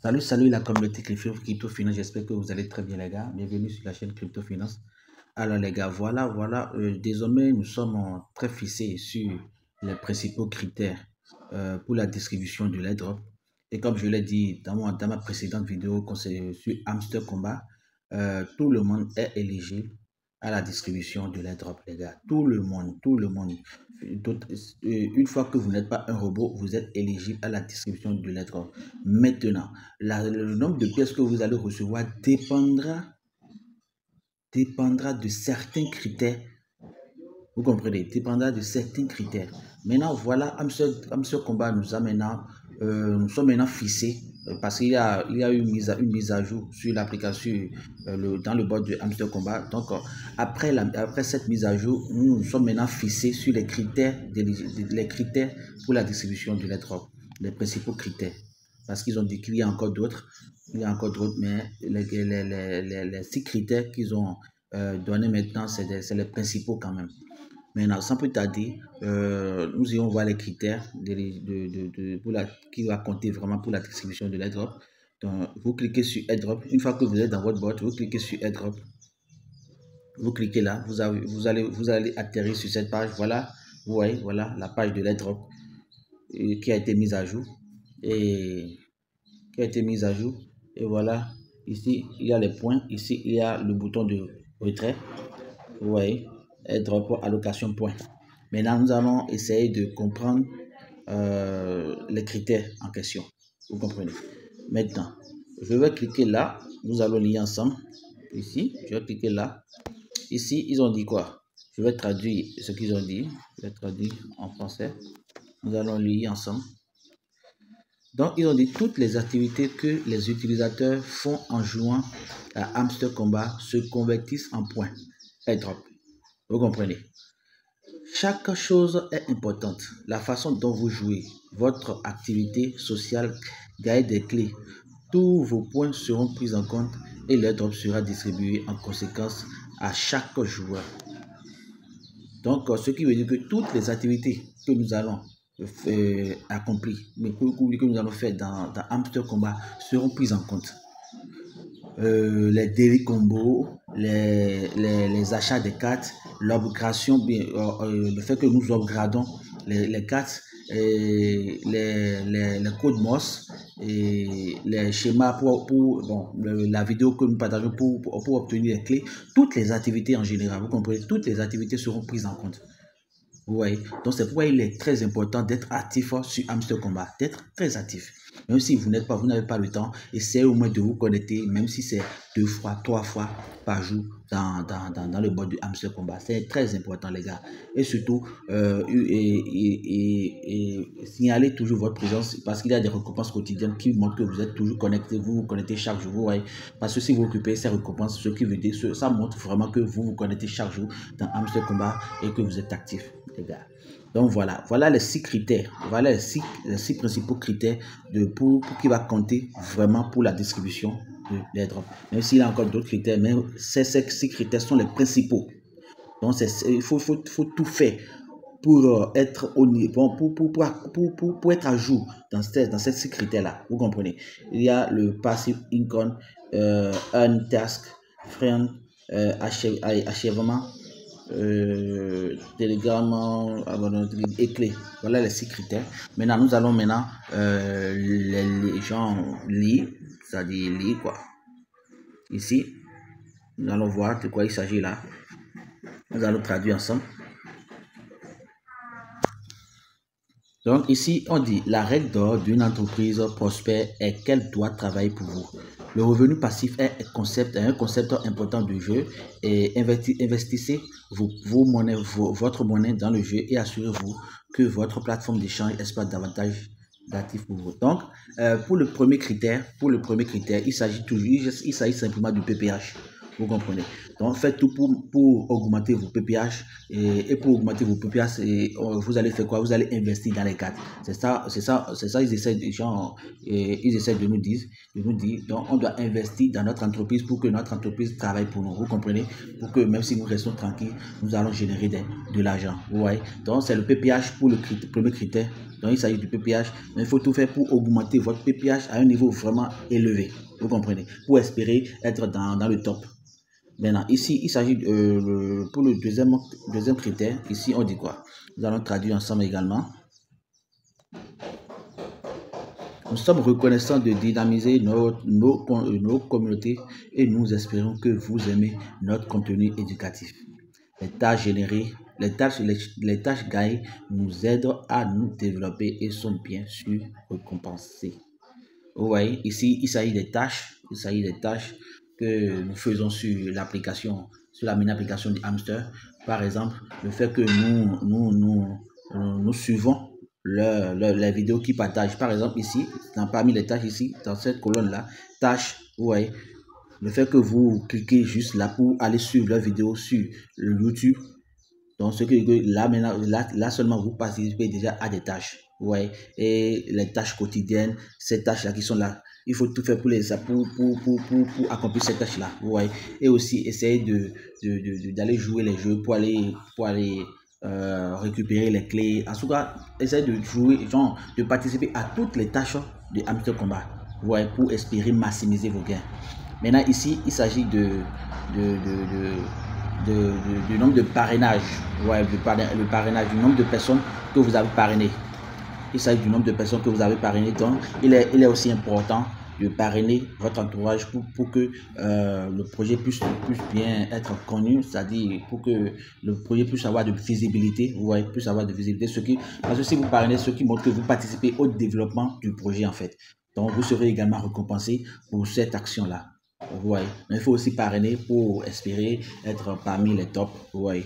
Salut la communauté Crypto Finance, j'espère que vous allez très bien les gars. Bienvenue sur la chaîne Crypto Finance. Alors les gars, voilà, désormais nous sommes très fixés sur les principaux critères pour la distribution de l'airdrop. Et comme je l'ai dit dans ma précédente vidéo sur Hamster Combat, tout le monde est éligible à la distribution de l'airdrop les gars. Tout le monde. Une fois que vous n'êtes pas un robot, vous êtes éligible à la distribution de l'airdrop. Maintenant, le nombre de pièces que vous allez recevoir dépendra de certains critères. Vous comprenez? Dépendra de certains critères. Maintenant, voilà, Hamster Combat nous sommes maintenant fixés parce qu'il y a eu une mise à jour sur l'application dans le bot de Hamster Combat. Donc, après cette mise à jour, nous sommes maintenant fixés sur les critères pour la distribution de l'airdrop, les principaux critères. Parce qu'ils ont dit qu'il y a encore d'autres, mais les 6 critères qu'ils ont donnés maintenant, c'est les principaux quand même. Maintenant, sans plus tarder, nous irons voir les critères qui va compter vraiment pour la distribution de l'airdrop. Donc, vous cliquez sur airdrop. Une fois que vous êtes dans votre bot, vous cliquez sur airdrop. Vous cliquez là, vous allez atterrir sur cette page. Voilà, vous voyez, voilà la page de l'airdrop qui a été mise à jour. Et voilà, ici il y a les points, ici il y a le bouton de retrait. Vous voyez, airdrop allocation point. Maintenant, nous allons essayer de comprendre les critères en question. Vous comprenez? Maintenant, je vais cliquer là. Nous allons lire ensemble. Ici, je vais cliquer là. Ici, ils ont dit quoi? Je vais traduire ce qu'ils ont dit. Je vais traduire en français. Nous allons lire ensemble. Donc, ils ont dit toutes les activités que les utilisateurs font en jouant à Hamster Combat se convertissent en points. Airdrop. Vous comprenez? Chaque chose est importante. La façon dont vous jouez, votre activité sociale gagne des clés. Tous vos points seront pris en compte et l'airdrop sera distribué en conséquence à chaque joueur. Donc, ce qui veut dire que toutes les activités que nous allons accomplir, mais que nous allons faire dans Hamster Combat seront prises en compte. Les daily combos, les achats des cartes, l'upgradation, le fait que nous upgradons les cartes, les codes MOS et les schémas la vidéo que nous partageons pour obtenir les clés, toutes les activités en général, vous comprenez, toutes les activités seront prises en compte. Vous voyez, donc c'est pourquoi il est très important d'être actif sur Hamster Combat, d'être très actif. Même si vous n'avez pas le temps, essayez au moins de vous connecter, même si c'est 2 fois, 3 fois par jour dans le bot de Hamster Combat. C'est très important les gars. Et surtout, signalez toujours votre présence parce qu'il y a des récompenses quotidiennes qui montrent que vous êtes toujours connecté, vous vous connectez chaque jour. Vous voyez, parce que si vous occupez ces récompenses, ce qui veut dire, ça montre vraiment que vous vous connectez chaque jour dans Hamster Combat et que vous êtes actif. Les gars. Donc voilà les 6 critères, voilà les six principaux critères qui va compter vraiment pour la distribution de l'airdrop. Même s'il y a encore d'autres critères, mais ces 6 critères sont les principaux. Donc il faut tout faire pour être au niveau, pour être à jour dans ces 6 critères là. Vous comprenez? Il y a le passive income, earn task, friend, achèvement. Telegram et clé. Voilà les 6 critères. Maintenant, nous allons les gens lire, c'est-à-dire lire quoi. Ici, nous allons voir de quoi il s'agit là. Nous allons traduire ensemble. Donc ici, on dit la règle d'or d'une entreprise prospère est qu'elle doit travailler pour vous. Le revenu passif est un concept important du jeu et investissez votre monnaie dans le jeu et assurez-vous que votre plateforme d'échange exploite davantage d'actifs pour vous. Donc, pour le premier critère, il s'agit simplement du PPH. Vous comprenez? Donc, faites tout pour augmenter vos PPH. Et pour augmenter vos PPH, vous allez faire quoi? Vous allez investir dans les cartes. C'est ça, ils essaient de nous dire, donc on doit investir dans notre entreprise pour que notre entreprise travaille pour nous. Vous comprenez? Pour que même si nous restons tranquilles, nous allons générer de l'argent. Vous voyez? Donc, c'est le PPH pour le premier critère. Donc, il s'agit du PPH. Mais il faut tout faire pour augmenter votre PPH à un niveau vraiment élevé. Vous comprenez? Pour espérer être dans le top. Maintenant, ici, il s'agit pour le deuxième critère. Ici, on dit quoi? Nous allons traduire ensemble également. Nous sommes reconnaissants de dynamiser nos communautés et nous espérons que vous aimez notre contenu éducatif. Les tâches générées, les tâches gagnées nous aident à nous développer et sont bien sûr récompensées. Vous voyez, ici, il s'agit des tâches. Il s'agit des tâches que nous faisons sur l'application, sur la mini application du hamster. Par exemple, le fait que nous suivons les vidéos qui partagent. Par exemple, ici, parmi les tâches ici, dans cette colonne-là, tâches, vous voyez, le fait que vous cliquez juste là pour aller suivre leurs vidéos sur YouTube. Donc, ce que là seulement vous participez déjà à des tâches. Ouais, et les tâches quotidiennes, ces tâches-là qui sont là, il faut tout faire pour accomplir ces tâches-là. Ouais, et aussi essayer d'aller jouer les jeux pour aller récupérer les clés. En tout cas, essayer de jouer, genre, de participer à toutes les tâches de Hamster Combat. Ouais, pour espérer maximiser vos gains. Maintenant, ici, il s'agit du nombre de parrainages, ouais, le parrainage, du nombre de personnes que vous avez parrainées. Il s'agit du nombre de personnes que vous avez parrainées. Donc, il est aussi important de parrainer votre entourage pour que le projet puisse bien être connu, c'est-à-dire pour que le projet puisse avoir de visibilité, ouais, puisse avoir de visibilité. Parce que si vous parrainez, ce qui montre que vous participez au développement du projet en fait. Donc, vous serez également récompensé pour cette action-là. Vous voyez. Mais il faut aussi parrainer pour espérer être parmi les tops. Vous voyez.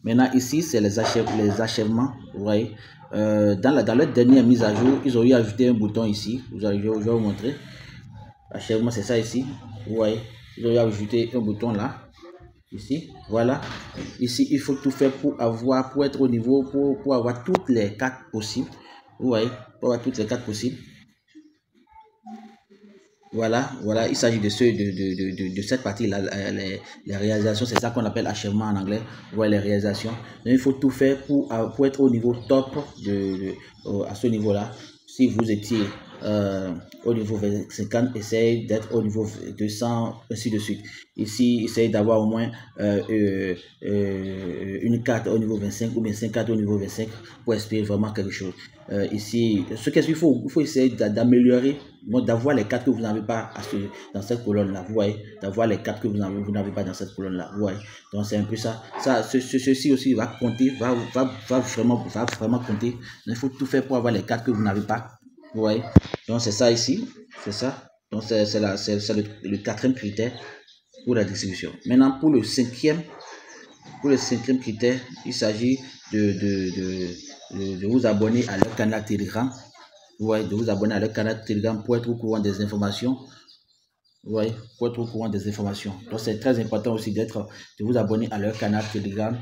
Maintenant, ici, c'est les achèvements. Vous voyez. Dans leur dernière mise à jour, ils ont eu ajouté un bouton ici. Je vais vous montrer. Achèvement, c'est ça ici. Vous voyez. Ils ont eu ajouté un bouton là. Ici. Voilà. Ici, il faut tout faire pour être au niveau, pour avoir toutes les cartes possibles. Vous voyez. Pour avoir toutes les cartes possibles. Voilà, il s'agit de cette partie-là, les réalisations, c'est ça qu'on appelle achèvement en anglais, ouais, les réalisations. Donc, il faut tout faire pour être au niveau top à ce niveau-là. Si vous étiez au niveau 50, essayez d'être au niveau 200, ainsi de suite. Ici, essayez d'avoir au moins une carte au niveau 25 ou bien 5 cartes au niveau 25 pour espérer vraiment quelque chose. Ici, qu'est-ce qu'il faut? Il faut essayer d'améliorer, d'avoir les cartes que vous n'avez pas dans cette colonne-là. Vous voyez, d'avoir les cartes que vous n'avez pas dans cette colonne-là. Vous voyez, donc c'est un peu ça. Ceci aussi va compter, va vraiment compter. Il faut tout faire pour avoir les cartes que vous n'avez pas. Vous voyez, donc c'est ça ici, c'est ça. Donc c'est le quatrième critère pour la distribution. Maintenant pour le cinquième critère, il s'agit de vous abonner à leur canal Telegram. Vous voyez, de vous abonner à leur canal Telegram pour être au courant des informations. Vous voyez, pour être au courant des informations. Donc c'est très important aussi de vous abonner à leur canal Telegram,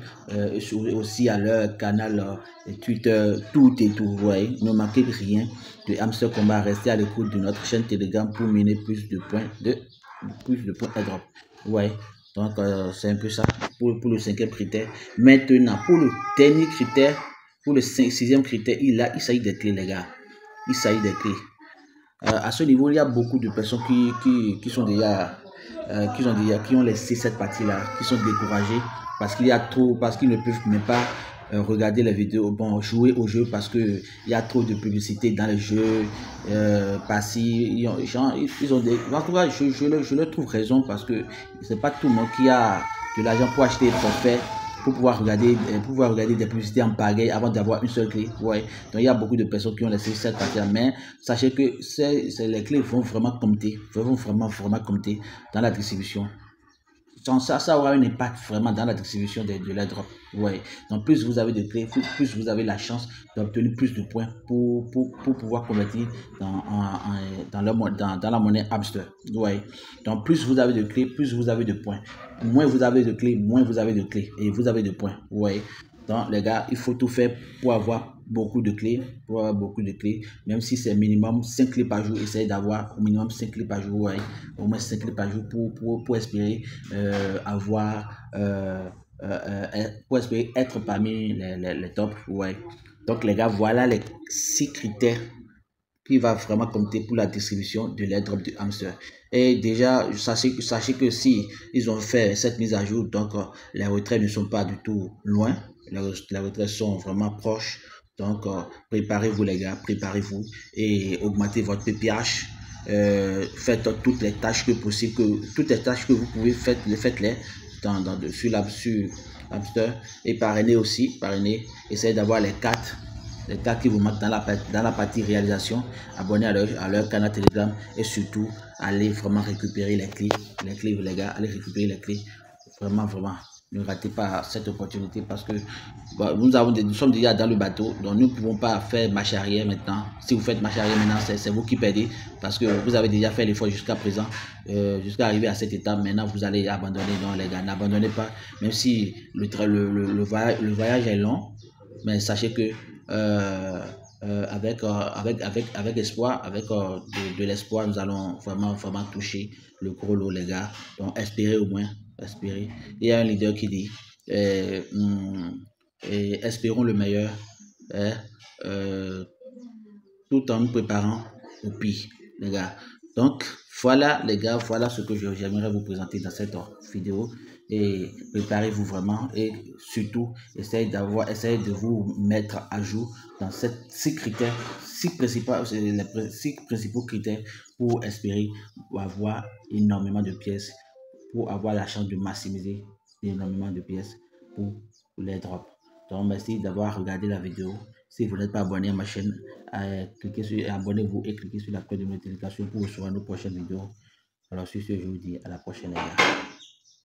aussi à leur canal Twitter, tout et tout. Vous voyez, ne manquez rien de Hamster Combat. Restez à l'écoute de notre chaîne Telegram pour mener plus de points airdrop. Vous voyez, donc c'est un peu ça pour le cinquième critère. Maintenant, pour le dernier critère, pour le sixième critère, il s'agit des clés, les gars. Il s'agit des clés. À ce niveau, il y a beaucoup de personnes qui ont laissé cette partie-là, qui sont découragées parce qu'ils ne peuvent même pas regarder les vidéos, jouer au jeu parce que il y a trop de publicité dans les jeux. En tout cas, je leur trouve raison parce que c'est pas tout le monde qui a de l'argent pour acheter des forfaits, pour pouvoir regarder des publicités en pagaille avant d'avoir une seule clé. Ouais. Donc il y a beaucoup de personnes qui ont laissé cette partie-là, mais sachez que les clés vont vraiment compter, dans la distribution. ça aura un impact vraiment dans la distribution de l'airdrop. Ouais. Donc, plus vous avez de clés, plus vous avez la chance d'obtenir plus de points pour pouvoir convertir dans la monnaie hamster. Ouais. Donc, plus vous avez de clés, plus vous avez de points. Moins vous avez de clés, moins vous avez de clés. Et vous avez de points. Ouais. Donc, les gars, il faut tout faire pour avoir beaucoup de clés, même si c'est minimum 5 clés par jour, essayez d'avoir au minimum 5 clés par jour, ouais, au moins 5 clés par jour pour espérer pour espérer être parmi les tops, ouais. Donc les gars, voilà les 6 critères qui va vraiment compter pour la distribution de l'airdrop de hamster. Et déjà, sachez que si ils ont fait cette mise à jour, donc les retraits ne sont pas du tout loin, les retraits sont vraiment proches. Donc, préparez-vous les gars, préparez-vous et augmentez votre PPH. Faites toutes les tâches que vous pouvez, faites-les sur hamster et parrainez, essayez d'avoir les cartes qui vous manquent dans la partie réalisation. Abonnez à leur canal Telegram et surtout allez vraiment récupérer les clés les gars, allez récupérer les clés vraiment. Ne ratez pas cette opportunité parce que nous sommes déjà dans le bateau, donc nous ne pouvons pas faire marche arrière maintenant. Si vous faites marche arrière maintenant, c'est vous qui perdez parce que vous avez déjà fait l'effort jusqu'à présent, jusqu'à arriver à cette étape. Maintenant, vous allez abandonner. Non, les gars, n'abandonnez pas. Même si le voyage est long, mais sachez que avec espoir, avec de l'espoir, nous allons vraiment toucher le gros lot, les gars. Donc, espérez au moins. Espérer. Il y a un leader qui dit espérons le meilleur tout en nous préparant au pire, les gars. Donc, voilà, les gars, voilà ce que j'aimerais vous présenter dans cette vidéo. Et préparez-vous vraiment et surtout, essayez de vous mettre à jour dans ces 6 critères, 6 principaux critères pour espérer avoir énormément de pièces, pour avoir la chance de maximiser énormément de pièces pour les drops. Donc, merci d'avoir regardé la vidéo. Si vous n'êtes pas abonné à ma chaîne, abonnez-vous et cliquez sur la cloche de notification pour recevoir nos prochaines vidéos. Alors, sur ce, je vous dis à la prochaine, les gars.